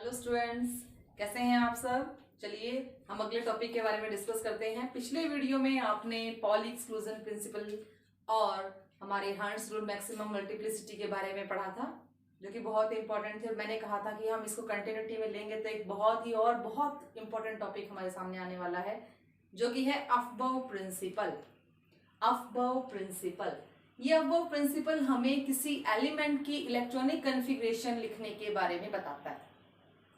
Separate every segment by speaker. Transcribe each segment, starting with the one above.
Speaker 1: Hello students, कैसे हैं आप सब। चलिए हम अगले टॉपिक के बारे में डिस्कस करते हैं। पिछले वीडियो में आपने पॉली एक्सक्लूजन प्रिंसिपल और हमारे हर्ट्ज रूल मैक्सिमम मल्टीप्लिसिटी के बारे में पढ़ा था, जो कि बहुत इंपॉर्टेंट थे। मैंने कहा था कि हम इसको कंटिन्यूटी में लेंगे तो एक बहुत ही और बहुत इंपॉर्टेंट टॉपिक हमारे सामने आने वाला है, जो कि है अफबाउ प्रिंसिपल। अफबाउ प्रिंसिपल, ये अफबाउ प्रिंसिपल हमें किसी एलिमेंट की इलेक्ट्रॉनिक कॉन्फ़िगरेशन लिखने के बारे में बताता है।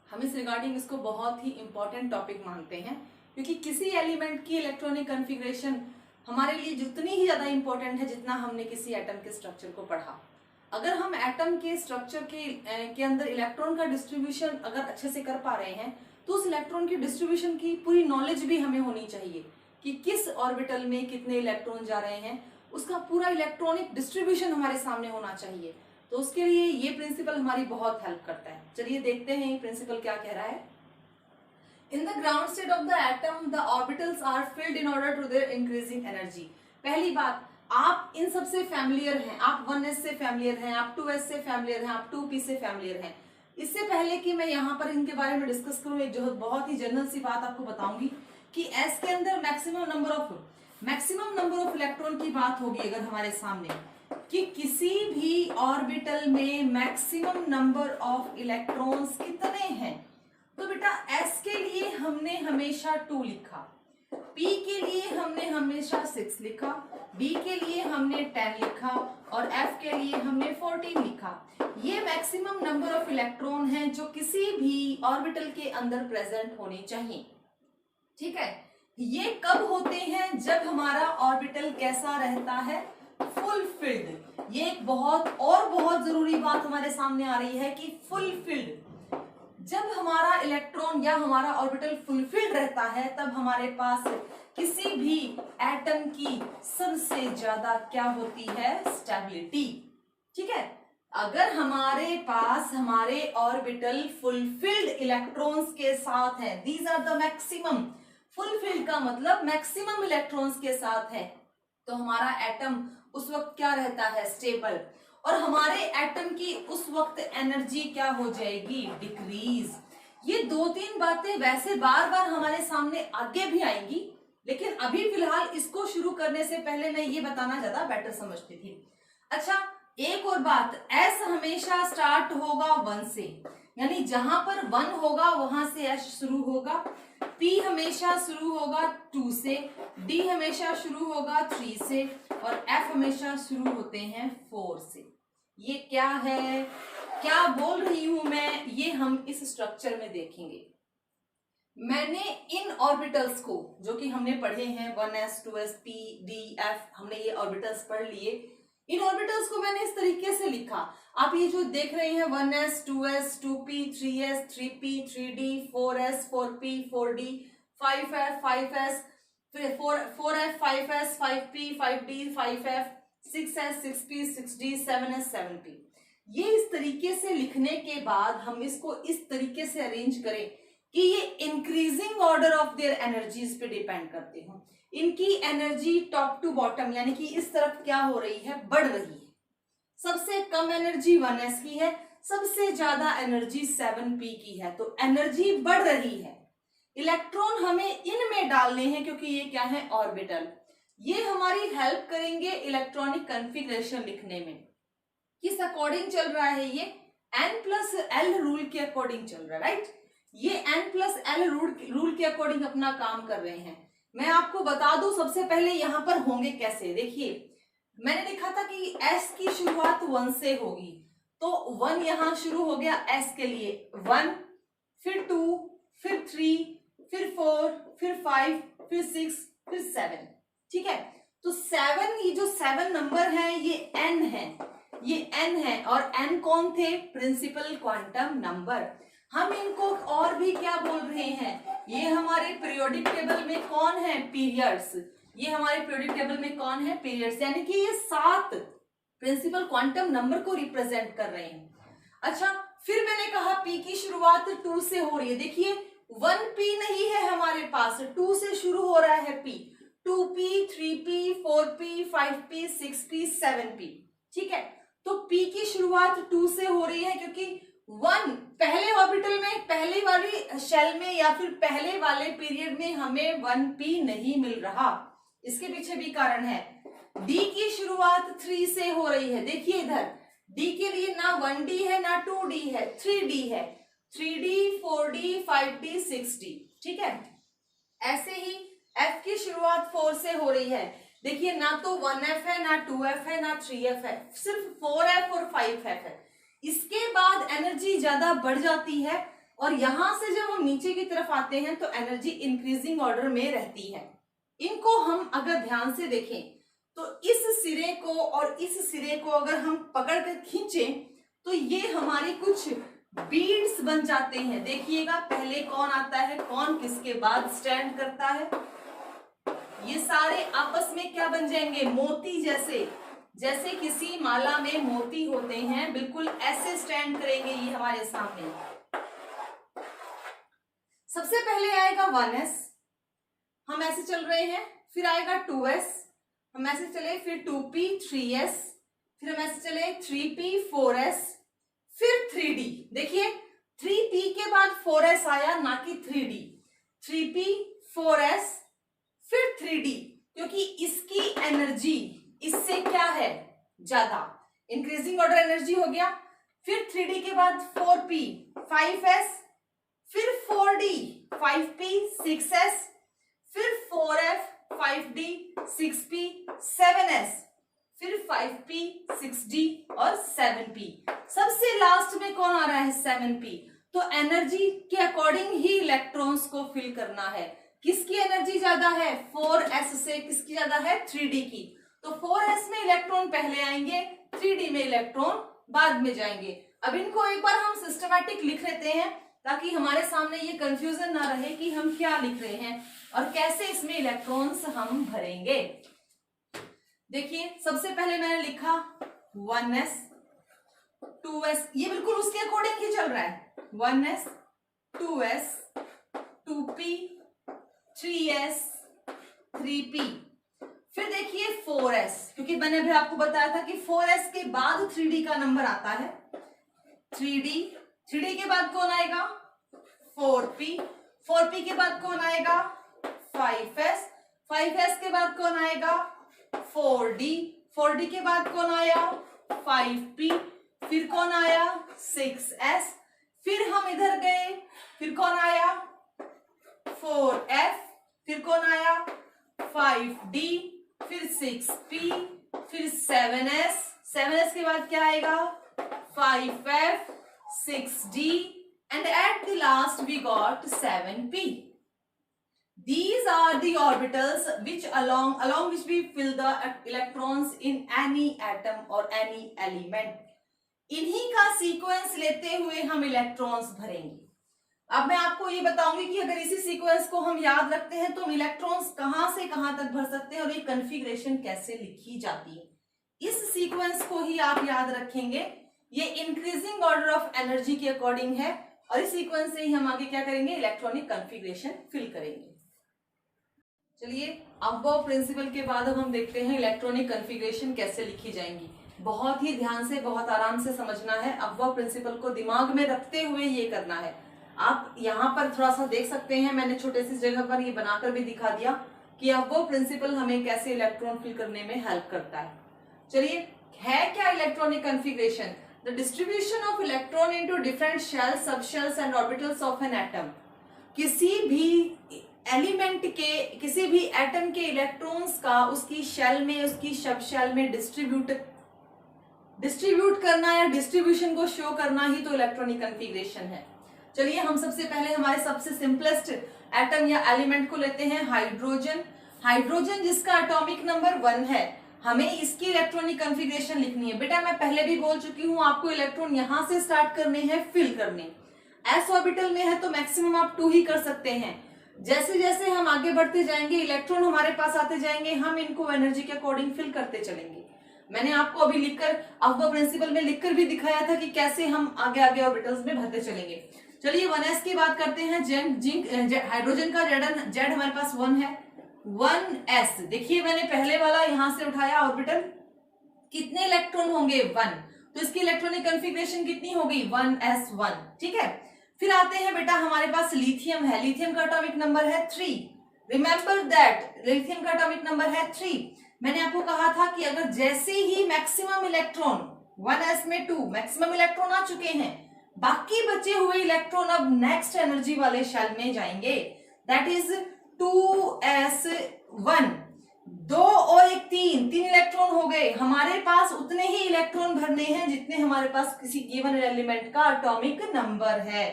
Speaker 1: हम इस रिगार्डिंग इसको बहुत ही इंपॉर्टेंट टॉपिक मानते हैं, क्योंकि किसी एलिमेंट की इलेक्ट्रॉनिक कॉन्फ़िगरेशन हमारे लिए जितनी ही ज़्यादा इंपॉर्टेंट है जितना हमने किसी एटम के स्ट्रक्चर को पढ़ा। अगर हम एटम के स्ट्रक्चर के अंदर इलेक्ट्रॉन का डिस्ट्रीब्यूशन अगर अच्छे से कर पा रहे हैं, तो उस इलेक्ट्रॉन की डिस्ट्रीब्यूशन की पूरी नॉलेज भी हमें होनी चाहिए कि किस ऑर्बिटल में कितने इलेक्ट्रॉन जा रहे हैं। उसका पूरा इलेक्ट्रॉनिक डिस्ट्रीब्यूशन हमारे सामने होना चाहिए। तो उसके लिए ये प्रिंसिपल हमारी बहुत हेल्प करता है। चलिए देखते हैं ये प्रिंसिपल क्या कह रहा है। In the ground state of the atom the orbitals are filled in order to their increasing energy. पहली बात, आप इन सबसे फैमिलियर हैं, आप 1s से फैमिलियर हैं, आप 2s से फैमिलियर हैं, आप 2p से फैमिलियर हैं। इससे पहले कि मैं यहाँ पर इनके बारे में डिस्कस करूँ, एक जो बहुत ही जनरल सी बात आपको बताऊंगी कि s के अंदर मैक्सिमम नंबर ऑफ इलेक्ट्रॉन की बात होगी अगर हमारे सामने, कि किसी भी ऑर्बिटल में मैक्सिमम नंबर ऑफ इलेक्ट्रॉन्स कितने हैं, तो बेटा s के लिए हमने हमेशा 2 लिखा, p के लिए हमने हमेशा 6 लिखा, d के लिए हमने 10 लिखा और f के लिए हमने 14 लिखा। ये मैक्सिमम नंबर ऑफ इलेक्ट्रॉन हैं जो किसी भी ऑर्बिटल के अंदर प्रेजेंट होने चाहिए। ठीक है, ये कब होते हैं? जब हमारा ऑर्बिटल कैसा रहता है? फुलफिल्ड। ये एक बहुत जरूरी बात हमारे सामने आ रही है कि फुलफिल्ड, जब हमारा इलेक्ट्रॉन या हमारा ऑर्बिटल फुलफिल्ड रहता है, तब हमारे पास किसी भी एटम की सबसे ज्यादा क्या होती है? स्टेबिलिटी। ठीक है, अगर हमारे पास हमारे ऑर्बिटल फुलफिल्ड इलेक्ट्रॉन्स के साथ है, these are the maximum, fulfilled का मतलब मैक्सिमम इलेक्ट्रॉन्स के साथ है, तो हमारा एटम उस वक्त क्या रहता है? स्टेबल। और हमारे एटम की उस वक्त एनर्जी क्या हो जाएगी? डिक्रीज। ये 2-3 बातें वैसे बार बार हमारे सामने आगे भी आएंगी, लेकिन अभी फिलहाल इसको शुरू करने से पहले मैं ये बताना ज्यादा बेटर समझती थी। अच्छा, एक और बात, एस हमेशा स्टार्ट होगा 1 से, यानी जहां पर 1 होगा वहां से एस शुरू होगा। P हमेशा शुरू होगा 2 से, D हमेशा शुरू होगा 3 से और F हमेशा शुरू होते हैं 4 से। ये क्या है, क्या बोल रही हूं मैं, ये हम इस स्ट्रक्चर में देखेंगे। मैंने इन ऑर्बिटल्स को, जो कि हमने पढ़े हैं 1s 2s p d f, हमने ये ऑर्बिटल्स पढ़ लिए। इन ऑर्बिटल्स को मैंने इस तरीके से लिखा। आप ये जो देख रहे हैं 1s 2s 2p 3s 3p 3d 4s 4p 4d 5f 5s 4f 5s 5p 5d 5f 6s 6p 6d 7s 7p। ये इस तरीके से लिखने के बाद हम इसको इस तरीके से अरेंज करें कि ये increasing order of their energies पे डिपेंड करते हो। इनकी एनर्जी टॉप टू बॉटम यानी कि इस तरफ क्या हो रही है? बढ़ रही है। सबसे कम एनर्जी 1s की है, सबसे ज्यादा एनर्जी 7p की है, तो एनर्जी बढ़ रही है। इलेक्ट्रॉन हमें इनमें डालने हैं क्योंकि ये क्या है? ऑर्बिटल। ये हमारी हेल्प करेंगे इलेक्ट्रॉनिक कॉन्फ़िगरेशन लिखने में। किस अकॉर्डिंग चल रहा है? ये n+l रूल के अकॉर्डिंग चल रहा है, राइट? ये n+l रूल के अकॉर्डिंग अपना काम कर रहे हैं। मैं आपको बता दूं सबसे पहले यहाँ पर होंगे कैसे। देखिए, मैंने लिखा था कि s की शुरुआत 1 से होगी, तो 1 यहां शुरू हो गया s के लिए, 1 फिर 2 फिर 3 फिर 4 फिर 5 फिर 6 फिर 7। ठीक है, तो 7, ये जो 7 नंबर है ये n है, ये n है। और n कौन थे? Principal quantum number. हम इनको और भी क्या बोल रहे हैं? ये हमारे पीरियोडिक टेबल में कौन है? पीरियड्स। ये हमारे पीरियोडिक टेबल में कौन है? पीरियड्स, यानी कि ये 7 प्रिंसिपल क्वांटम नंबर को रिप्रेजेंट कर रहे हैं। अच्छा, फिर मैंने कहा P की शुरुआत 2 से हो रही है। देखिए 1p नहीं है हमारे पास, 2 से शुरू हो रहा है P, 2p 3p 4p 5p 6p 7p। ठीक है, तो P की शुरुआत 2 से हो रही है क्योंकि 1 पहले पहले वाली शेल में या फिर पहले वाले पीरियड में हमें 1p नहीं मिल रहा, इसके पीछे भी कारण है। डी की शुरुआत 3 से हो रही है। देखिए इधर डी के लिए ना 1d है ना 2d है, 3d है। 3d 4d 5d 6d, ठीक है। ऐसे ही एफ की शुरुआत 4 से हो रही है। देखिए ना तो 1f है ना 2f है ना 3f है, सिर्फ 4f और 5f है। इसके बाद एनर्जी ज्यादा बढ़ जाती है और यहां से जब हम नीचे की तरफ आते हैं तो एनर्जी इंक्रीजिंग ऑर्डर में रहती है। इनको हम अगर ध्यान से देखें तो इस सिरे को और इस सिरे को अगर हम पकड़ कर खींचें तो ये हमारे कुछ बीड्स बन जाते हैं। देखिएगा पहले कौन आता है, कौन किसके बाद स्टैंड करता है। ये सारे आपस में क्या बन जाएंगे, मोती जैसे, जैसे किसी माला में मोती होते हैं, बिल्कुल ऐसे स्टैंड करेंगे ये हमारे सामने। सबसे पहले आएगा 1s, हम ऐसे चल रहे हैं, फिर आएगा 2s, हम ऐसे चले, फिर 2p 3s, फिर हम ऐसे चले 3p 4s, फिर 3d। देखिए 3p के बाद 4s आया, ना कि 3d। 3p 4s फिर 3d, क्योंकि इसकी एनर्जी इससे क्या है, ज्यादा, इंक्रीजिंग ऑर्डर एनर्जी हो गया। फिर 3d के बाद 4p 5s, फिर 4d 5p 6s, फिर 4f 5d 6p 7s, फिर 5p 6d और 7p। सबसे लास्ट में कौन आ रहा है, 7p। तो एनर्जी के अकॉर्डिंग ही इलेक्ट्रॉन्स को फिल करना है। किसकी एनर्जी ज्यादा है, 4s से किसकी ज्यादा है, 3d की। तो 4s में इलेक्ट्रॉन पहले आएंगे, 3d में इलेक्ट्रॉन बाद में जाएंगे। अब इनको एक बार हम सिस्टमैटिक लिख लेते हैं ताकि हमारे सामने ये कंफ्यूजन ना रहे कि हम क्या लिख रहे हैं और कैसे इसमें इलेक्ट्रॉन्स हम भरेंगे। देखिए सबसे पहले मैंने लिखा 1s 2s, ये बिल्कुल उसके अकॉर्डिंग ही चल रहा है। 1s 2s 2p 3s 3p। फिर देखिए 4s, क्योंकि मैंने अभी आपको बताया था कि 4s के बाद 3d का नंबर आता है। 3d के बाद कौन आएगा, 4p के बाद कौन आएगा, 5s के बाद कौन आएगा, 4d के बाद कौन आया, 5p, फिर कौन आया, 6s, फिर हम इधर गए, फिर कौन आया, 4f, फिर कौन आया, 5d, फिर 6p, फिर 7s के बाद क्या आएगा, 5f 6d, and at the last we got 7p. These are the orbitals which along which we fill the electrons in any atom or any element. इन्हीं का सीक्वेंस लेते हुए हम इलेक्ट्रॉन्स भरेंगे। अब मैं आपको ये बताऊंगी कि अगर इसी सीक्वेंस को हम याद रखते हैं तो हम इलेक्ट्रॉन्स कहां से कहां तक भर सकते हैं और ये कन्फिग्रेशन कैसे लिखी जाती है। इस सीक्वेंस को ही आप याद रखेंगे, ये इंक्रीजिंग ऑर्डर ऑफ एनर्जी के अकॉर्डिंग है और इस सीक्वेंस से ही हम आगे क्या करेंगे, इलेक्ट्रॉनिक कन्फिग्रेशन फिल करेंगे। चलिए अबव प्रिंसिपल के बाद अब हम देखते हैं इलेक्ट्रॉनिक कन्फिग्रेशन कैसे लिखी जाएंगी। बहुत ही ध्यान से, बहुत आराम से समझना है, अबव प्रिंसिपल को दिमाग में रखते हुए ये करना है। आप यहाँ पर थोड़ा सा देख सकते हैं, मैंने छोटे सी जगह पर ये बनाकर भी दिखा दिया कि अबव प्रिंसिपल हमें कैसे इलेक्ट्रॉन फिल करने में हेल्प करता है। चलिए है क्या electronic configuration, The distribution of electron into different shells, subshells and orbitals of an atom. किसी भी एलिमेंट के, किसी भी एटम के इलेक्ट्रॉन्स का उसकी शेल में, उसकी सब शेल में डिस्ट्रीब्यूट करना या डिस्ट्रीब्यूशन को शो करना ही तो इलेक्ट्रॉनिक कन्फिग्रेशन है। चलिए हम सबसे पहले हमारे सबसे सिंपलेस्ट एटम या एलिमेंट को लेते हैं, हाइड्रोजन। हाइड्रोजन जिसका एटॉमिक नंबर 1 है, हमें इसकी इलेक्ट्रॉनिक कन्फिग्रेशन लिखनी है। बेटा मैं पहले भी बोल चुकी हूँ, आपको इलेक्ट्रॉन यहां से स्टार्ट करने हैं, फिल करने। एस ऑर्बिटल में है तो मैक्सिमम आप 2 ही कर सकते हैं। जैसे जैसे हम आगे बढ़ते जाएंगे इलेक्ट्रॉन हमारे पास आते जाएंगे, हम इनको एनर्जी के अकॉर्डिंग फिल करते चलेंगे। मैंने आपको अभी लिखकर अबव प्रिंसिपल में लिखकर भी दिखाया था कि कैसे हम आगे आगे ऑर्बिटल्स में भरते चलेंगे। चलिए 1s की बात करते हैं। हाइड्रोजन का जेड हमारे पास 1 है, 1s। देखिए मैंने पहले वाला यहां से उठाया ऑर्बिटल, कितने इलेक्ट्रॉन होंगे, 1, तो इसकी इलेक्ट्रॉनिक कन्फिग्रेशन कितनी होगी, 1s1, ठीक है। फिर आते हैं बेटा हमारे पास लिथियम है, लिथियम का एटॉमिक नंबर है 3। रिमेंबर दैट लिथियम का एटॉमिक नंबर है 3। मैंने आपको कहा था कि अगर जैसे ही मैक्सिमम इलेक्ट्रॉन 1s में 2 मैक्सिमम इलेक्ट्रॉन आ चुके हैं, बाकी बचे हुए इलेक्ट्रॉन अब नेक्स्ट एनर्जी वाले शेल में जाएंगे, दैट इज 2s1। 2 और 1 3 इलेक्ट्रॉन हो गए। हमारे पास उतने ही इलेक्ट्रॉन भरने हैं जितने हमारे पास किसी गिवन एलिमेंट का एटॉमिक नंबर है।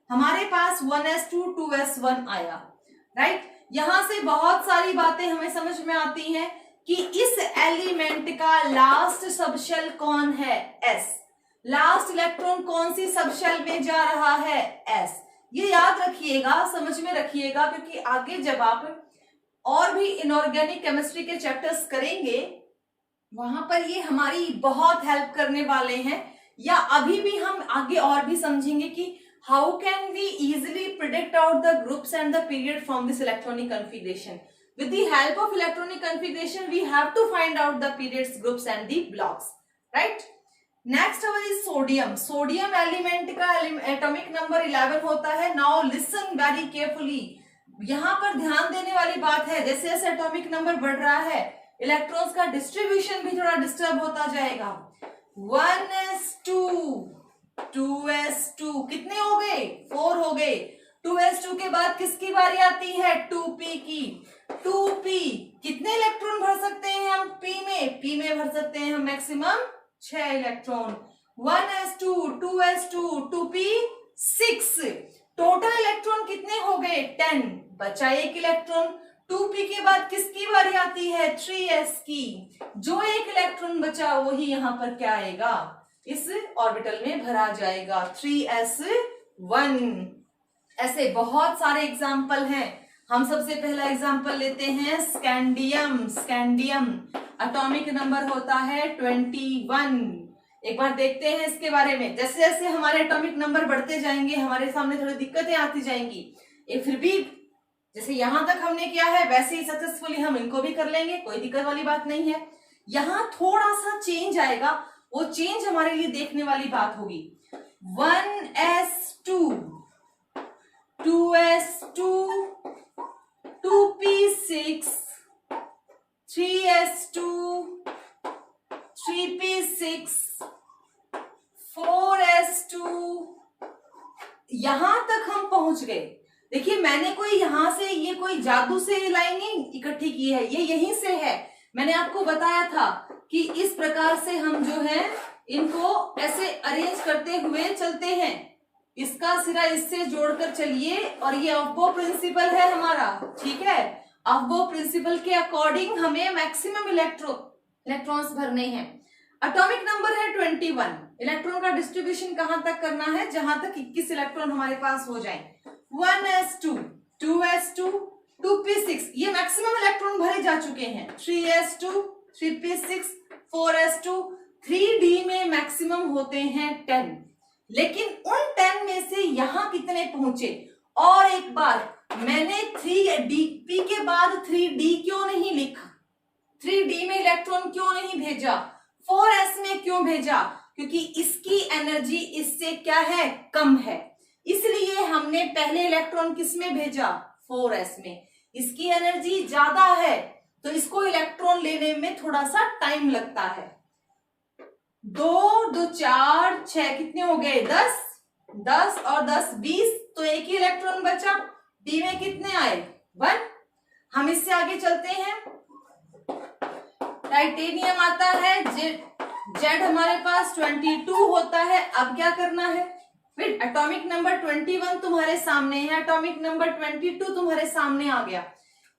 Speaker 1: हमारे पास 1s2 2s1 आया, राइट। यहां से बहुत सारी बातें हमें समझ में आती हैं कि इस एलिमेंट का लास्ट सबशेल कौन है, s। लास्ट इलेक्ट्रॉन कौन सी सबशेल में जा रहा है, s। ये याद रखिएगा, समझ में रखिएगा, क्योंकि आगे जब आप और भी इनऑर्गेनिक केमिस्ट्री के चैप्टर्स करेंगे वहां पर ये हमारी बहुत हेल्प करने वाले हैं। या अभी भी हम आगे और भी समझेंगे कि how can we easily predict out the groups and the period from this electronic configuration. With the help of electronic configuration, we have to find out the periods, groups and the blocks, right? Next our is sodium. Sodium element का atomic number 11 होता है। Now listen very carefully. यहाँ पर ध्यान देने वाली बात है, जैसे जैसे एटॉमिक नंबर बढ़ रहा है इलेक्ट्रॉन्स का डिस्ट्रीब्यूशन भी थोड़ा डिस्टर्ब होता जाएगा। 1s2 2s2 कितने हो गए, 4 हो गए। 2s2 के बाद किसकी बारी आती है, 2p की। 2p कितने इलेक्ट्रॉन भर सकते हैं हम p में भर सकते हैं हम maximum 6 electron. 1s2 2s2 2p 6। Total electron कितने हो गए, 10। बचा एक इलेक्ट्रॉन। 2p के बाद किसकी बारी आती है, 3s की। जो एक इलेक्ट्रॉन बचा वही यहाँ पर क्या आएगा, इस ऑर्बिटल में भरा जाएगा, 3s1। ऐसे बहुत सारे एग्जाम्पल हैं। हम सबसे पहला एग्जाम्पल लेते हैं स्कैंडियम। स्कैंडियम एटॉमिक नंबर होता है 21। एक बार देखते हैं इसके बारे में। जैसे जैसे हमारे एटॉमिक नंबर बढ़ते जाएंगे हमारे सामने थोड़ी दिक्कतें आती जाएंगी। फिर भी जैसे यहां तक हमने किया है वैसे ही सक्सेसफुली हम इनको भी कर लेंगे, कोई दिक्कत वाली बात नहीं है। यहाँ थोड़ा सा चेंज आएगा, वो चेंज हमारे लिए देखने वाली बात होगी। 1s2 2s2 2p6 3s2 3p6 4s2। यहां तक हम पहुंच गए। देखिए मैंने कोई यहां से ये कोई जादू से लाइन नहीं इकट्ठी की है, ये यहीं से है। मैंने आपको बताया था कि इस प्रकार से हम जो है इनको ऐसे अरेंज करते हुए चलते हैं। इसका सिरा इससे जोड़कर चलिए और ये अफबो प्रिंसिपल है हमारा, ठीक है। अफबो प्रिंसिपल के अकॉर्डिंग हमें मैक्सिमम इलेक्ट्रॉन्स भरने हैं। एटॉमिक नंबर है 21। इलेक्ट्रॉन का डिस्ट्रीब्यूशन कहां तक करना है, जहां तक 21 इलेक्ट्रॉन हमारे पास हो जाए। 1s2 2s2 2p6 ये मैक्सिमम इलेक्ट्रॉन भरे जा चुके हैं। 3s2 3p6 4s2 3d में मैक्सिमम होते हैं 10। लेकिन उन 10 में से यहां कितने पहुंचे। और एक बार मैंने 3d के बाद 3d क्यों नहीं लिखा, 3d में इलेक्ट्रॉन क्यों नहीं भेजा, 4s में क्यों भेजा, क्योंकि इसकी एनर्जी इससे क्या है, कम है। इसलिए हमने पहले इलेक्ट्रॉन किस में भेजा, 4s में। इसकी एनर्जी ज्यादा है तो इसको इलेक्ट्रॉन लेने में थोड़ा सा टाइम लगता है। 2 2 4 6 कितने हो गए, 10 10 और 10 20, तो एक ही इलेक्ट्रॉन बचा। डी में कितने आए, 1। हम इससे आगे चलते हैं। टाइटेनियम आता है, जेड हमारे पास 22 होता है। अब क्या करना है, फिर एटॉमिक नंबर 21 तुम्हारे सामने है, एटॉमिक नंबर 22 तुम्हारे सामने आ गया।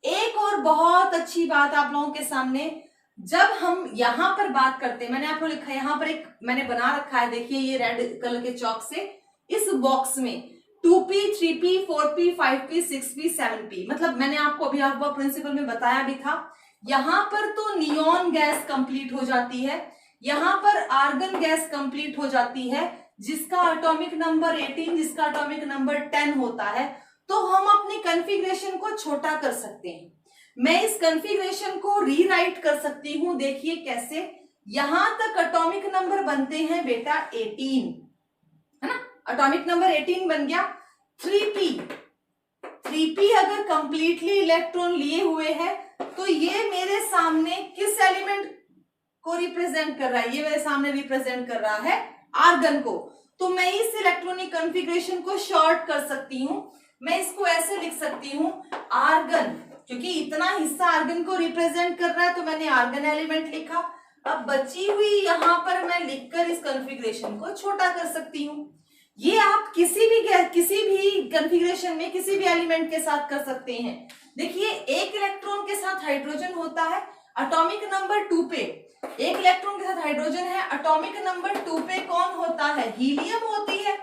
Speaker 1: एक और बहुत अच्छी बात आप लोगों के सामने, जब हम यहां पर बात करते हैं, मैंने आपको लिखा है यहां पर एक मैंने बना रखा है, देखिए ये रेड कलर के चौक से, इस बॉक्स में 2p 3p 4p 5p 6p 7p, मतलब मैंने आपको अभी आपको प्रिंसिपल में बताया भी था। यहां पर तो नियॉन गैस कंप्लीट हो जाती है, यहां पर आर्गन गैस कंप्लीट हो जाती है, जिसका एटॉमिक नंबर 18 जिसका एटॉमिक नंबर 10 होता है। तो हम अपनी कॉन्फ़िगरेशन को छोटा कर सकते हैं। मैं इस कॉन्फ़िगरेशन को रीराइट कर सकती हूं, देखिए कैसे। यहां तक एटॉमिक नंबर बनते हैं बेटा 18, है ना, एटॉमिक नंबर 18 बन गया। 3p अगर कंप्लीटली इलेक्ट्रॉन लिए हुए है तो ये मेरे सामने किस एलिमेंट को रिप्रेजेंट कर रहा है? ये मेरे सामने रिप्रेजेंट कर रहा है आर्गन को। तो मैं इस इलेक्ट्रॉनिक कॉन्फ़िगरेशन को शॉर्ट कर सकती हूं। मैं इसको ऐसे लिख सकती हूं, आर्गन, क्योंकि इतना हिस्सा आर्गन को रिप्रेजेंट कर रहा है तो मैंने आर्गन एलिमेंट लिखा। अब बची हुई यहां पर मैं लिखकर इस कॉन्फ़िगरेशन को छोटा कर सकती हूँ। ये आप किसी भी कॉन्फ़िगरेशन में किसी भी एलिमेंट के साथ कर सकते हैं। देखिए, एक इलेक्ट्रॉन के साथ हाइड्रोजन होता है एटॉमिक नंबर 2 पे, एक इलेक्ट्रॉन के साथ हाइड्रोजन है एटॉमिक नंबर 2 पे कौन होता है? हीलियम होती है।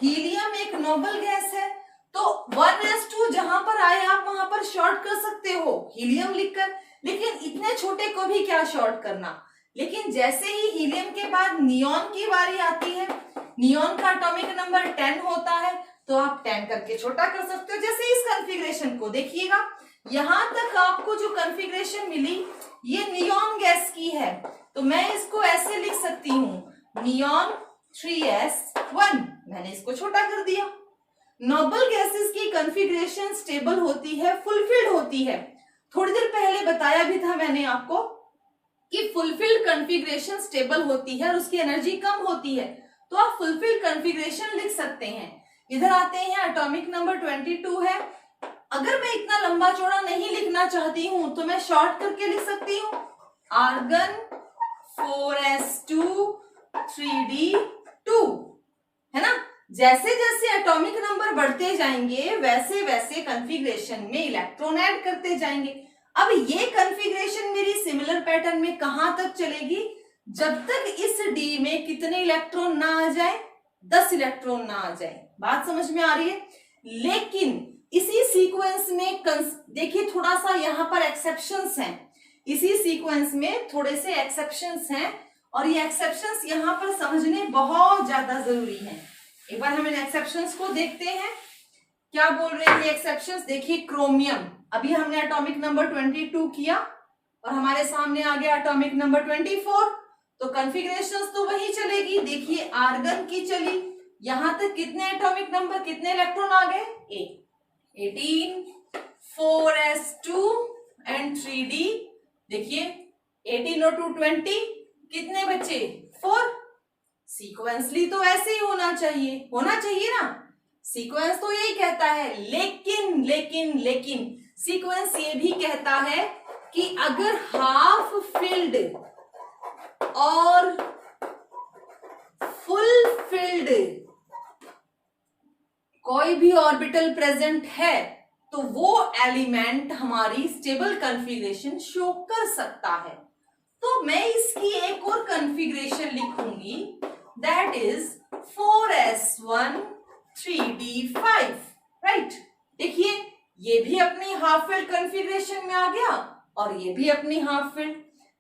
Speaker 1: हीलियम एक नोबल गैस है, तो 1s2 जहां पर आए आप वहां पर शॉर्ट कर सकते हो हीलियम लिखकर, लेकिन इतने छोटे को भी क्या शॉर्ट करना। लेकिन जैसे ही हीलियम के बाद नियॉन की बारी आती है, नियॉन का एटॉमिक नंबर 10 होता है, तो आप 10 करके छोटा कर सकते हो। जैसे इस कॉन्फ़िगरेशन को देखिएगा, यहां तक आपको जो कॉन्फ़िगरेशन मिली ये नियॉन गैस की है, तो मैं इसको ऐसे लिख सकती हूँ, नियॉन 3s1। मैंने इसको छोटा कर दिया। नोबल गैसेस की कॉन्फ़िगरेशन स्टेबल होती है, फुलफिल्ड होती है। थोड़ी देर पहले बताया भी था मैंने आपको कि फुलफिल्ड कॉन्फ़िगरेशन स्टेबल होती है और उसकी एनर्जी कम होती है, तो आप फुलफिल्ड कॉन्फ़िगरेशन लिख सकते हैं। इधर आते हैं, एटॉमिक नंबर 22 है। अगर मैं इतना लंबा चौड़ा नहीं लिखना चाहती हूं तो मैं शॉर्ट करके लिख सकती हूँ, आर्गन 4s2 3d2, है ना। जैसे जैसे एटॉमिक नंबर बढ़ते जाएंगे वैसे वैसे कॉन्फ़िगरेशन में इलेक्ट्रॉन ऐड करते जाएंगे। अब ये कॉन्फ़िगरेशन मेरी सिमिलर पैटर्न में कहां तक चलेगी? जब तक इस डी में कितने इलेक्ट्रॉन ना आ जाए, 10 इलेक्ट्रॉन ना आ जाए। बात समझ में आ रही है? लेकिन इसी सीक्वेंस में देखिए, थोड़ा सा यहाँ पर एक्सेप्शंस हैं। इसी सीक्वेंस में थोड़े से एक्सेप्शंस हैं और ये एक्सेप्शंस यहाँ पर समझने बहुत ज्यादा जरूरी हैं। एक बार हम इन एक्सेप्शंस को देखते हैं, क्या बोल रहे हैं ये एक्सेप्शंस। देखिए, क्रोमियम, अभी हमने एटॉमिक नंबर 22 किया और हमारे सामने आ गया एटॉमिक नंबर 24, तो कॉन्फ़िगरेशंस तो वही चलेगी। देखिए, आर्गन की चली, यहां तक कितने एटॉमिक नंबर, कितने इलेक्ट्रॉन आ गए? 18, 4s2 एंड 3d। देखिए, 18 और 2 20, कितने बचे? 4। सीक्वेंसली तो ऐसे ही होना चाहिए ना। सीक्वेंस तो यही कहता है, लेकिन लेकिन लेकिन सीक्वेंस ये भी कहता है कि अगर हाफ फिल्ड और फुल फिल्ड कोई भी ऑर्बिटल प्रेजेंट है तो वो एलिमेंट हमारी स्टेबल कॉन्फ़िगरेशन शो कर सकता है। तो मैं इसकी एक और कॉन्फ़िगरेशन लिखूंगी, that is 4s1 3d5, right. देखिए, ये भी अपनी हाफ फिल्ड कॉन्फ़िगरेशन में आ गया और ये भी अपनी हाफ फिल्ड।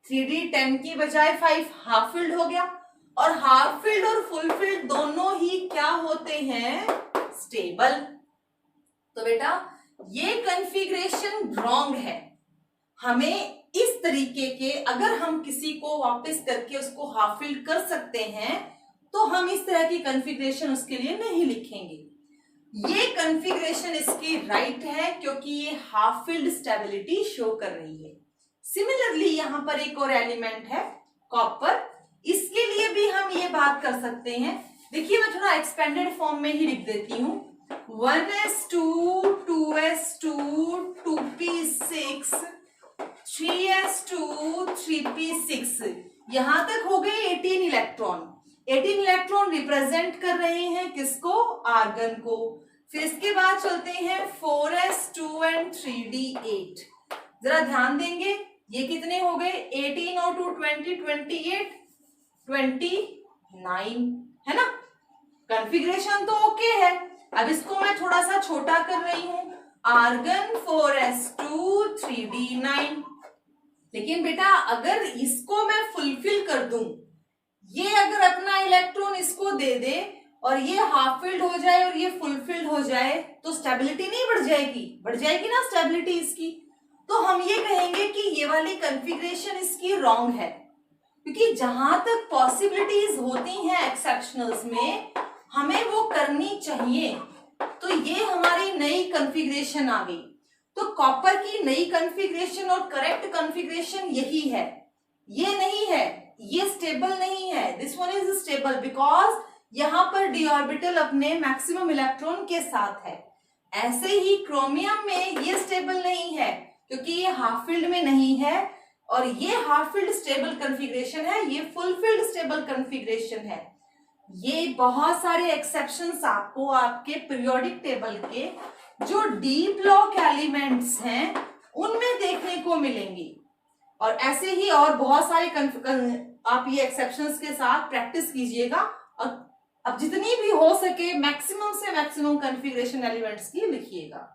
Speaker 1: 3d 10 की बजाय 5 हाफ फिल्ड हो गया, और हाफ फिल्ड और फुल फिल्ड दोनों ही क्या होते हैं? स्टेबल। तो बेटा, ये कॉन्फ़िगरेशन रॉन्ग है। हमें इस तरीके के, अगर हम किसी को वापस करके उसको हाफ फिल्ड कर सकते हैं तो हम इस तरह की कॉन्फ़िगरेशन उसके लिए नहीं लिखेंगे। ये कॉन्फ़िगरेशन इसकी राइट है क्योंकि ये हाफ फिल्ड स्टेबिलिटी शो कर रही है। सिमिलरली यहां पर एक और एलिमेंट है, कॉपर, इसके लिए भी हम ये बात कर सकते हैं। देखिए, मैं थोड़ा एक्सपेंडेड फॉर्म में ही लिख देती हूँ, 1s2 2s2 2p6 3s2 3p6, यहां तक हो गए 18 इलेक्ट्रॉन। 18 इलेक्ट्रॉन रिप्रेजेंट कर रहे हैं किसको? आर्गन को। फिर इसके बाद चलते हैं 4s2 एंड 3d8। जरा ध्यान देंगे, ये कितने हो गए? 18 और 2 20, 28, 29, है ना। कॉन्फ़िगरेशन तो ओके है। अब इसको मैं थोड़ा सा छोटा कर रही हूं, आर्गन 4s2 3d9। लेकिन बेटा, अगर इसको मैं फुलफिल कर दूं, ये अगर अपना इलेक्ट्रॉन इसको दे दे और ये हाफ फिल्ड हो जाए और ये फुलफिल्ड हो जाए तो स्टेबिलिटी नहीं बढ़ जाएगी? बढ़ जाएगी ना स्टेबिलिटी इसकी। तो हम ये कहेंगे कि ये वाली कॉन्फ़िगरेशन इसकी रॉन्ग है, क्योंकि जहां तक पॉसिबिलिटीज होती हैं एक्सेप्शनल्स में, हमें वो करनी चाहिए। तो ये हमारी नई कॉन्फ़िगरेशन आ गई। तो कॉपर की नई कॉन्फ़िगरेशन और करेक्ट कॉन्फ़िगरेशन यही है, ये नहीं है, ये स्टेबल नहीं है। This one is stable because यहां पर डी ऑर्बिटल अपने मैक्सिमम इलेक्ट्रॉन के साथ है। ऐसे ही क्रोमियम में ये स्टेबल नहीं है क्योंकि ये हाफ फील्ड में नहीं है, और ये हाफ फील्ड स्टेबल कॉन्फ़िगरेशन है, ये फुल फील्ड स्टेबल कॉन्फ़िगरेशन है। ये बहुत सारे एक्सेप्शंस आपको आपके पीरियोडिक टेबल के जो डी ब्लॉक एलिमेंट्स हैं उनमें देखने को मिलेंगी। और ऐसे ही और बहुत सारे आप ये एक्सेप्शंस के साथ प्रैक्टिस कीजिएगा, और अब जितनी भी हो सके मैक्सिमम से मैक्सिमम कॉन्फ़िगरेशन एलिमेंट्स की लिखिएगा।